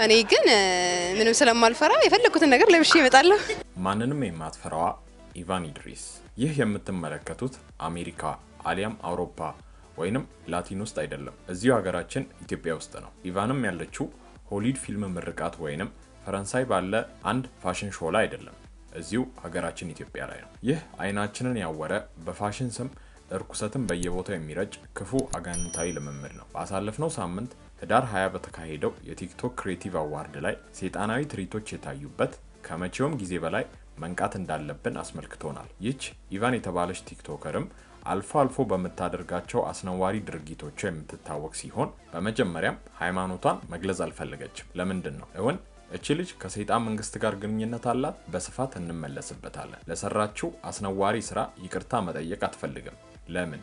እኔ ግን ምንም ስለማልፈራ የፈለኩትን ነገር ለብሼ እመጣለሁ። ማንንም የማትፈራዋ ኢቫን ኢድሪስ። ይህ የምትመለከቱት አሜሪካ አሊያም አውሮፓ ወይንም ላቲን ውስጥ አይደለም፣ እዚሁ ሀገራችን ኢትዮጵያ ውስጥ ነው። ኢቫንም ያለችው ሆሊውድ ፊልም ምርቃት ወይንም ፈረንሳይ ባለ አንድ ፋሽን ሾው ላይ አይደለም፣ እዚሁ ሀገራችን ኢትዮጵያ ላይ ነው። ይህ አይናችንን ያወረ በፋሽን ስም እርኩሰትን በየቦታው የሚረጭ ክፉ አጋንንታዊ ልምምድ ነው። ባሳለፍነው ሳምንት ህዳር 20 በተካሄደው የቲክቶክ ክሬቲቭ አዋርድ ላይ ሰይጣናዊ ትርኢቶች የታዩበት ከመቼውም ጊዜ በላይ መንቃት እንዳለብን አስመልክቶናል። ይህች ኢቫን የተባለች ቲክቶከርም አልፎ አልፎ በምታደርጋቸው አስነዋሪ ድርጊቶቿ የምትታወቅ ሲሆን በመጀመሪያም ሃይማኖቷን መግለጽ አልፈለገችም። ለምንድን ነው? እውን እቺ ልጅ ከሰይጣን መንግስት ጋር ግንኙነት አላት? በስፋት እንመለስበታለን። ለሰራችው አስነዋሪ ስራ ይቅርታ መጠየቅ አትፈልግም። ለምን?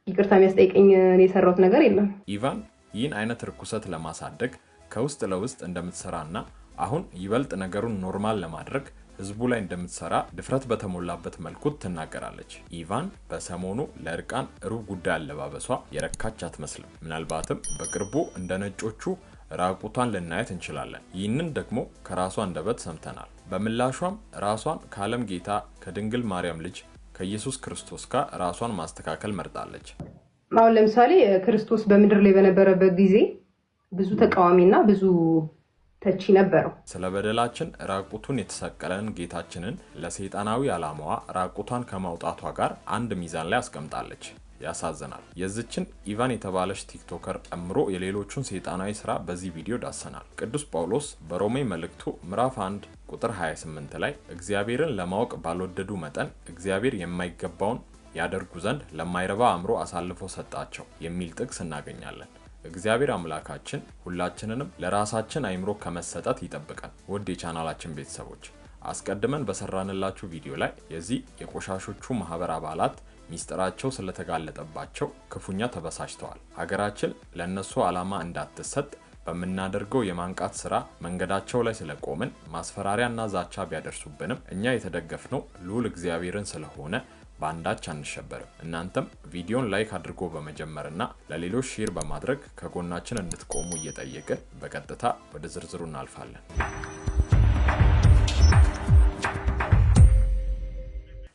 ይቅርታ የሚያስጠይቀኝ እኔ የሰራሁት ነገር የለም። ኢቫን ይህን አይነት ርኩሰት ለማሳደግ ከውስጥ ለውስጥ እንደምትሰራና አሁን ይበልጥ ነገሩን ኖርማል ለማድረግ ህዝቡ ላይ እንደምትሰራ ድፍረት በተሞላበት መልኩ ትናገራለች። ኢቫን በሰሞኑ ለእርቃን ሩብ ጉዳይ አለባበሷ የረካች አትመስልም። ምናልባትም በቅርቡ እንደ ነጮቹ ራቁቷን ልናየት እንችላለን። ይህንን ደግሞ ከራሷ አንደበት ሰምተናል። በምላሿም ራሷን ከዓለም ጌታ ከድንግል ማርያም ልጅ ከኢየሱስ ክርስቶስ ጋር ራሷን ማስተካከል መርጣለች። አሁን ለምሳሌ ክርስቶስ በምድር ላይ በነበረበት ጊዜ ብዙ ተቃዋሚና ብዙ ተቺ ነበረው። ስለ በደላችን ራቁቱን የተሰቀለን ጌታችንን ለሰይጣናዊ ዓላማዋ ራቁቷን ከማውጣቷ ጋር አንድ ሚዛን ላይ አስቀምጣለች። ያሳዝናል። የዚችን ኢቫን የተባለች ቲክቶከር ጨምሮ የሌሎቹን ሰይጣናዊ ስራ በዚህ ቪዲዮ ዳሰናል። ቅዱስ ጳውሎስ በሮሜ መልእክቱ ምዕራፍ 1 ቁጥር 28 ላይ እግዚአብሔርን ለማወቅ ባልወደዱ መጠን እግዚአብሔር የማይገባውን ያደርጉ ዘንድ ለማይረባ አእምሮ አሳልፎ ሰጣቸው የሚል ጥቅስ እናገኛለን። እግዚአብሔር አምላካችን ሁላችንንም ለራሳችን አእምሮ ከመሰጠት ይጠብቀን። ውድ የቻናላችን ቤተሰቦች አስቀድመን በሰራንላችሁ ቪዲዮ ላይ የዚህ የቆሻሾቹ ማህበር አባላት ሚስጥራቸው ስለተጋለጠባቸው ክፉኛ ተበሳጭተዋል። ሀገራችን ለነሱ ዓላማ እንዳትሰጥ በመናደርገው የማንቃት ስራ መንገዳቸው ላይ ስለቆምን ማስፈራሪያና ዛቻ ቢያደርሱብንም እኛ የተደገፍነው ልዑል እግዚአብሔርን ስለሆነ ባንዳች አንሸበርም። እናንተም ቪዲዮን ላይክ አድርጎ በመጀመርና ለሌሎች ሼር በማድረግ ከጎናችን እንድትቆሙ እየጠየቅን በቀጥታ ወደ ዝርዝሩ እናልፋለን።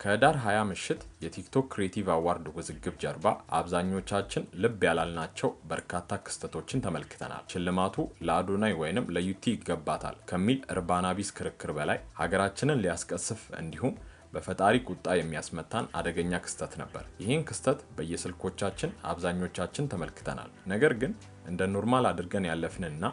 ከህዳር 20 ምሽት የቲክቶክ ክሬቲቭ አዋርድ ውዝግብ ጀርባ አብዛኞቻችን ልብ ያላልናቸው በርካታ ክስተቶችን ተመልክተናል። ሽልማቱ ለአዶናይ ወይንም ለዩቲ ይገባታል ከሚል እርባና ቢስ ክርክር በላይ ሀገራችንን ሊያስቀስፍ እንዲሁም በፈጣሪ ቁጣ የሚያስመታን አደገኛ ክስተት ነበር። ይህን ክስተት በየስልኮቻችን አብዛኞቻችን ተመልክተናል። ነገር ግን እንደ ኖርማል አድርገን ያለፍንና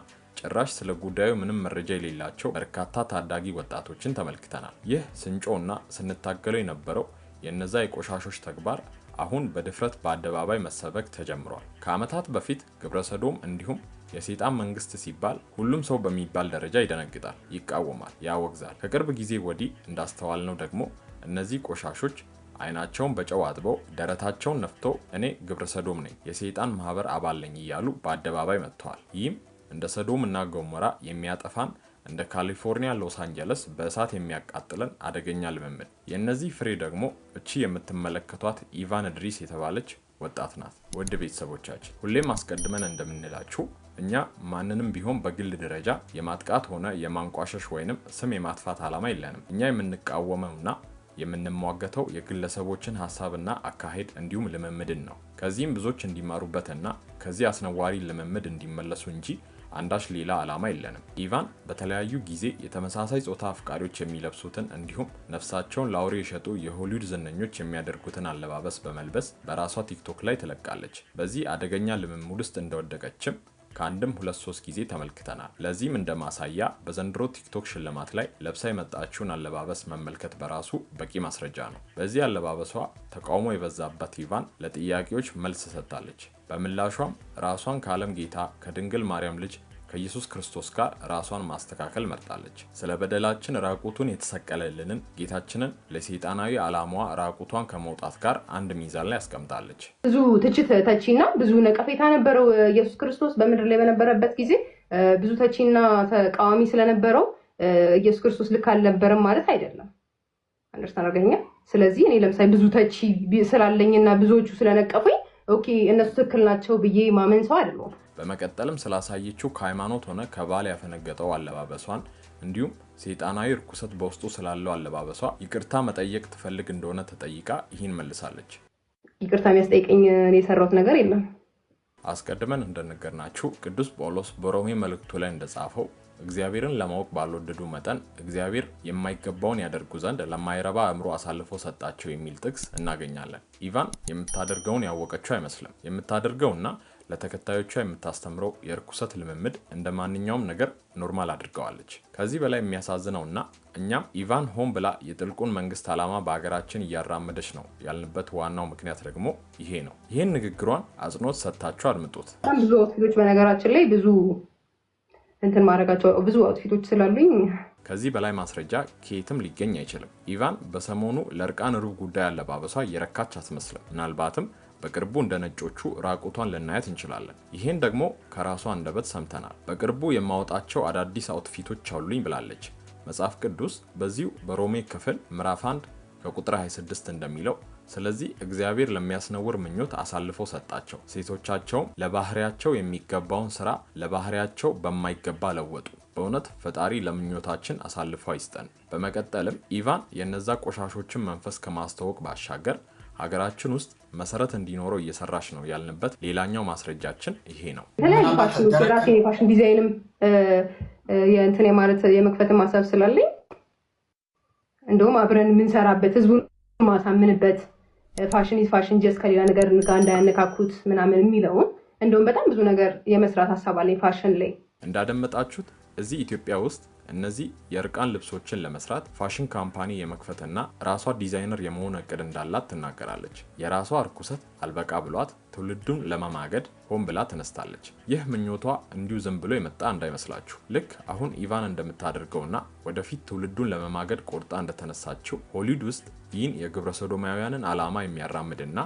ጭራሽ ስለ ጉዳዩ ምንም መረጃ የሌላቸው በርካታ ታዳጊ ወጣቶችን ተመልክተናል። ይህ ስንጮና ስንታገለው የነበረው የነዛ የቆሻሾች ተግባር አሁን በድፍረት በአደባባይ መሰበክ ተጀምሯል። ከዓመታት በፊት ግብረሰዶም እንዲሁም የሰይጣን መንግስት ሲባል ሁሉም ሰው በሚባል ደረጃ ይደነግጣል፣ ይቃወማል፣ ያወግዛል። ከቅርብ ጊዜ ወዲህ እንዳስተዋልነው ደግሞ እነዚህ ቆሻሾች አይናቸውን በጨው አጥበው ደረታቸውን ነፍተው እኔ ግብረሰዶም ነኝ፣ የሰይጣን ማህበር አባል ነኝ እያሉ በአደባባይ መጥተዋል። ይህም እንደ ሰዶም እና ገሞራ የሚያጠፋን እንደ ካሊፎርኒያ ሎስ አንጀለስ በእሳት የሚያቃጥለን አደገኛ ልምምድ። የእነዚህ ፍሬ ደግሞ እቺ የምትመለከቷት ኢቫን ኢድሪስ የተባለች ወጣት ናት። ውድ ቤተሰቦቻችን ሁሌም አስቀድመን እንደምንላችሁ እኛ ማንንም ቢሆን በግል ደረጃ የማጥቃት ሆነ የማንቋሸሽ ወይንም ስም የማጥፋት ዓላማ የለንም። እኛ የምንቃወመውና የምንሟገተው የግለሰቦችን ሐሳብና አካሄድ እንዲሁም ልምምድን ነው። ከዚህም ብዙዎች እንዲማሩበትና ከዚህ አስነዋሪ ልምምድ እንዲመለሱ እንጂ አንዳች ሌላ ዓላማ የለንም። ኢቫን በተለያዩ ጊዜ የተመሳሳይ ጾታ አፍቃሪዎች የሚለብሱትን እንዲሁም ነፍሳቸውን ለአውሬ የሸጡ የሆሊውድ ዝነኞች የሚያደርጉትን አለባበስ በመልበስ በራሷ ቲክቶክ ላይ ትለቃለች። በዚህ አደገኛ ልምምድ ውስጥ እንደወደቀችም ከአንድም 2-3 ጊዜ ተመልክተናል። ለዚህም እንደማሳያ በዘንድሮ ቲክቶክ ሽልማት ላይ ለብሳ የመጣችውን አለባበስ መመልከት በራሱ በቂ ማስረጃ ነው። በዚህ አለባበሷ ተቃውሞ የበዛባት ኢቫን ለጥያቄዎች መልስ ሰጥታለች። በምላሿም ራሷን ከዓለም ጌታ ከድንግል ማርያም ልጅ ከኢየሱስ ክርስቶስ ጋር ራሷን ማስተካከል መርጣለች። ስለ በደላችን ራቁቱን የተሰቀለልንን ጌታችንን ለሰይጣናዊ ዓላማዋ ራቁቷን ከመውጣት ጋር አንድ ሚዛን ላይ አስቀምጣለች። ብዙ ትችት ተቺና ብዙ ነቀፌታ ነበረው ኢየሱስ ክርስቶስ በምድር ላይ በነበረበት ጊዜ ብዙ ተቺና ተቃዋሚ ስለነበረው ኢየሱስ ክርስቶስ ልክ አልነበረም ማለት አይደለም። አንደርስታንድ አድርገኛ። ስለዚህ እኔ ለምሳሌ ብዙ ተቺ ስላለኝና ብዙዎቹ ስለነቀፉኝ ኦኬ እነሱ ትክክል ናቸው ብዬ ማመን ሰው አይደለም። በመቀጠልም ስላሳየችው ከሃይማኖት ሆነ ከባል ያፈነገጠው አለባበሷን እንዲሁም ሰይጣናዊ ርኩሰት በውስጡ ስላለው አለባበሷ ይቅርታ መጠየቅ ትፈልግ እንደሆነ ተጠይቃ ይህን መልሳለች። ይቅርታ የሚያስጠይቀኝ እኔ የሰራሁት ነገር የለም። አስቀድመን እንደነገርናችሁ ቅዱስ ጳውሎስ በሮሜ መልእክቱ ላይ እንደጻፈው እግዚአብሔርን ለማወቅ ባልወደዱ መጠን እግዚአብሔር የማይገባውን ያደርጉ ዘንድ ለማይረባ አእምሮ አሳልፎ ሰጣቸው የሚል ጥቅስ እናገኛለን። ኢቫን የምታደርገውን ያወቀችው አይመስልም። የምታደርገውና ለተከታዮቿ የምታስተምረው የርኩሰት ልምምድ እንደ ማንኛውም ነገር ኖርማል አድርገዋለች። ከዚህ በላይ የሚያሳዝነውና እኛም ኢቫን ሆን ብላ የጥልቁን መንግስት ዓላማ በሀገራችን እያራመደች ነው ያልንበት ዋናው ምክንያት ደግሞ ይሄ ነው። ይህን ንግግሯን አጽንኦት ሰጥታችሁ አድምጡት። ብዙ አውትፊቶች በነገራችን ላይ ብዙ እንትን ማድረጋቸው ብዙ አውትፊቶች ስላሉኝ ከዚህ በላይ ማስረጃ ከየትም ሊገኝ አይችልም። ኢቫን በሰሞኑ ለእርቃን ሩብ ጉዳይ አለባበሷ የረካች አትመስልም። ምናልባትም በቅርቡ እንደ ነጮቹ ራቁቷን ልናያት እንችላለን። ይሄን ደግሞ ከራሷ አንደበት ሰምተናል። በቅርቡ የማወጣቸው አዳዲስ አውትፊቶች አሉኝ ብላለች። መጽሐፍ ቅዱስ በዚሁ በሮሜ ክፍል ምዕራፍ 1 ከቁጥር 26 እንደሚለው ስለዚህ እግዚአብሔር ለሚያስነውር ምኞት አሳልፎ ሰጣቸው፣ ሴቶቻቸውም ለባህሪያቸው የሚገባውን ስራ ለባህሪያቸው በማይገባ ለወጡ። በእውነት ፈጣሪ ለምኞታችን አሳልፎ አይስጠን። በመቀጠልም ኢቫን የነዛ ቆሻሾችን መንፈስ ከማስተዋወቅ ባሻገር ሀገራችን ውስጥ መሰረት እንዲኖረው እየሰራች ነው ያልንበት ሌላኛው ማስረጃችን ይሄ ነው። የተለያዩ ፋሽኖች የራሴን የፋሽን ዲዛይንም የእንትን የማለት የመክፈት ማሰብ ስላለኝ እንደውም አብረን የምንሰራበት ህዝቡን ማሳምንበት ፋሽን ጀስ ከሌላ ነገር ጋር እንዳያነካኩት ምናምን የሚለውን እንደውም በጣም ብዙ ነገር የመስራት ሀሳብ አለኝ ፋሽን ላይ። እንዳደመጣችሁት እዚህ ኢትዮጵያ ውስጥ እነዚህ የእርቃን ልብሶችን ለመስራት ፋሽን ካምፓኒ የመክፈትና ራሷ ዲዛይነር የመሆን እቅድ እንዳላት ትናገራለች። የራሷ ርኩሰት አልበቃ ብሏት ትውልዱን ለመማገድ ሆን ብላ ተነስታለች። ይህ ምኞቷ እንዲሁ ዝም ብሎ የመጣ እንዳይመስላችሁ። ልክ አሁን ኢቫን እንደምታደርገውና ወደፊት ትውልዱን ለመማገድ ቆርጣ እንደተነሳችው ሆሊውድ ውስጥ ይህን የግብረ ሰዶማውያንን ዓላማ የሚያራምድና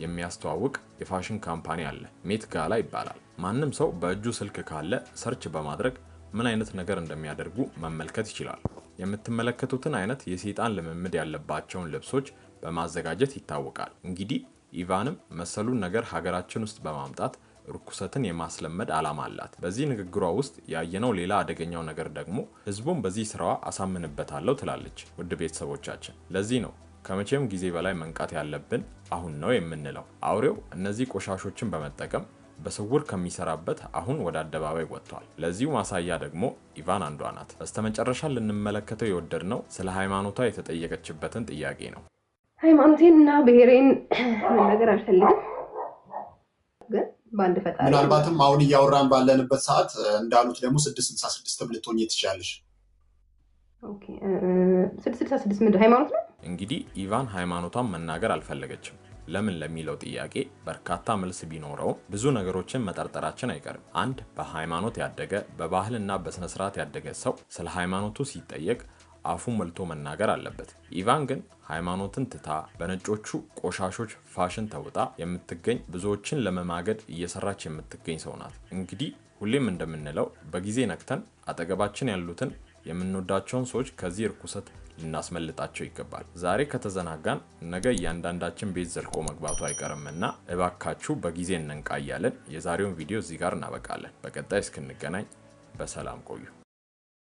የሚያስተዋውቅ የፋሽን ካምፓኒ አለ። ሜት ጋላ ይባላል። ማንም ሰው በእጁ ስልክ ካለ ሰርች በማድረግ ምን አይነት ነገር እንደሚያደርጉ መመልከት ይችላል። የምትመለከቱትን አይነት የሰይጣን ልምምድ ያለባቸውን ልብሶች በማዘጋጀት ይታወቃል። እንግዲህ ኢቫንም መሰሉን ነገር ሀገራችን ውስጥ በማምጣት ርኩሰትን የማስለመድ ዓላማ አላት። በዚህ ንግግሯ ውስጥ ያየነው ሌላ አደገኛው ነገር ደግሞ ህዝቡን በዚህ ስራዋ አሳምንበታለሁ ትላለች። ውድ ቤተሰቦቻችን ለዚህ ነው ከመቼም ጊዜ በላይ መንቃት ያለብን አሁን ነው የምንለው። አውሬው እነዚህ ቆሻሾችን በመጠቀም በስውር ከሚሰራበት አሁን ወደ አደባባይ ወጥቷል። ለዚሁ ማሳያ ደግሞ ኢቫን አንዷ ናት። በስተመጨረሻ ልንመለከተው የወደድነው ስለ ሃይማኖቷ የተጠየቀችበትን ጥያቄ ነው። ሃይማኖቴንና ብሔሬን መናገር አልፈልግም፣ ግን በአንድ ፈጣሪ ምናልባትም አሁን እያወራን ባለንበት ሰዓት እንዳሉት ደግሞ 666 ልትሆኚ ትችያለሽ። ኦኬ 666 ምንድን ሃይማኖት ነው? እንግዲህ ኢቫን ሃይማኖቷን መናገር አልፈለገችም። ለምን ለሚለው ጥያቄ በርካታ መልስ ቢኖረው ብዙ ነገሮችን መጠርጠራችን አይቀርም። አንድ በሃይማኖት ያደገ በባህልና በስነ ስርዓት ያደገ ሰው ስለ ሃይማኖቱ ሲጠየቅ አፉ መልቶ መናገር አለበት። ኢቫን ግን ሃይማኖትን ትታ በነጮቹ ቆሻሾች ፋሽን ተውጣ የምትገኝ ብዙዎችን ለመማገድ እየሰራች የምትገኝ ሰው ናት። እንግዲህ ሁሌም እንደምንለው በጊዜ ነክተን አጠገባችን ያሉትን የምንወዳቸውን ሰዎች ከዚህ ርኩሰት ልናስመልጣቸው ይገባል። ዛሬ ከተዘናጋን ነገ እያንዳንዳችን ቤት ዘልቆ መግባቱ አይቀርምና እባካችሁ በጊዜ እንንቃ እያለን የዛሬውን ቪዲዮ እዚህ ጋር እናበቃለን። በቀጣይ እስክንገናኝ በሰላም ቆዩ።